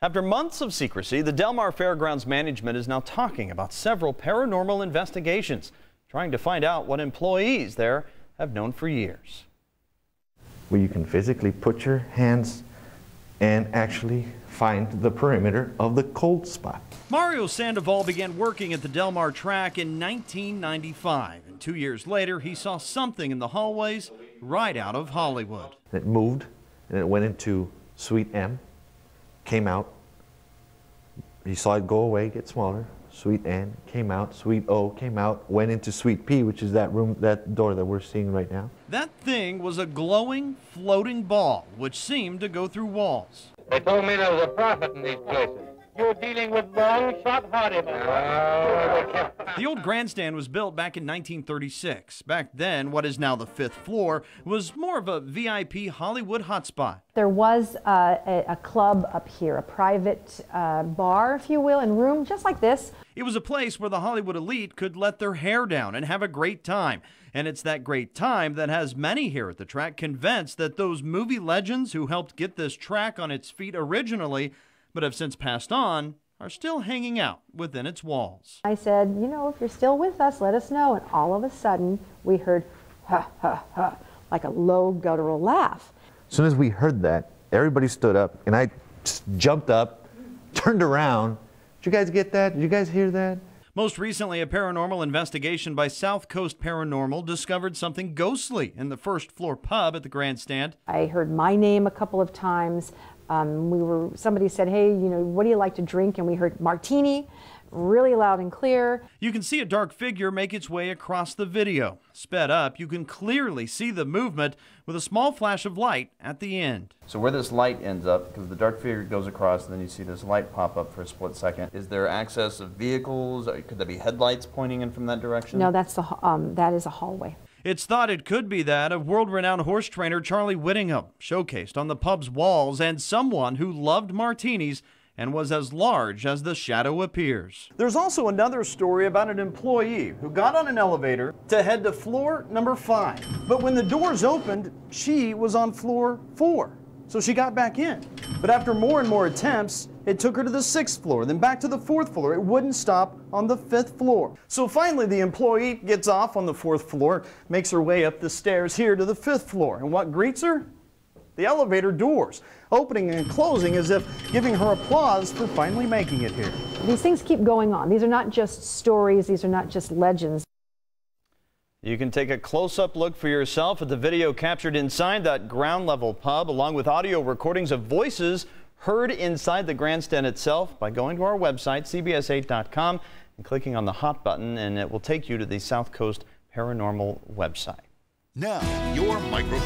After months of secrecy, the Del Mar Fairgrounds management is now talking about several paranormal investigations, trying to find out what employees there have known for years. Where you can physically put your hands and actually find the perimeter of the cold spot. Mario Sandoval began working at the Del Mar track in 1995, and 2 years later he saw something in the hallways right out of Hollywood. It moved and it went into Suite M, came out, he saw it go away, get smaller. Suite N came out, Suite O came out, went into Suite P, which is that room, that door that we're seeing right now. That thing was a glowing, floating ball, which seemed to go through walls. They told me there was a prophet in these places. You're dealing with long-shot hardymen. The old grandstand was built back in 1936. Back then, what is now the 5th floor was more of a VIP Hollywood hotspot. There was a club up here, a private bar, if you will, and room just like this. It was a place where the Hollywood elite could let their hair down and have a great time. And it's that great time that has many here at the track convinced that those movie legends who helped get this track on its feet originally, but have since passed on, are still hanging out within its walls. I said, you know, if you're still with us, let us know. And all of a sudden, we heard, ha, ha, ha, like a low guttural laugh. As soon as we heard that, everybody stood up, and I just jumped up, turned around. Did you guys get that? Did you guys hear that? Most recently, a paranormal investigation by South Coast Paranormal discovered something ghostly in the first floor pub at the grandstand. I heard my name a couple of times. Somebody said, hey, you know, what do you like to drink? And we heard martini, really loud and clear. You can see a dark figure make its way across the video. Sped up, you can clearly see the movement with a small flash of light at the end. So where this light ends up, because the dark figure goes across and then you see this light pop up for a split second, is there access of vehicles? Could there be headlights pointing in from that direction? No, that is a hallway. It's thought it could be that of world-renowned horse trainer Charlie Whittingham, showcased on the pub's walls, and someone who loved martinis and was as large as the shadow appears. There's also another story about an employee who got on an elevator to head to floor number 5. But when the doors opened, she was on floor 4. So she got back in. But after more and more attempts, it took her to the 6th floor, then back to the 4th floor. It wouldn't stop on the 5th floor. So finally, the employee gets off on the 4th floor, makes her way up the stairs here to the 5th floor. And what greets her? The elevator doors, opening and closing as if giving her applause for finally making it here. These things keep going on. These are not just stories. These are not just legends. You can take a close-up look for yourself at the video captured inside that ground-level pub, along with audio recordings of voices heard inside the grandstand itself by going to our website, cbs8.com, and clicking on the Hot button, and it will take you to the South Coast Paranormal website. Now, your micro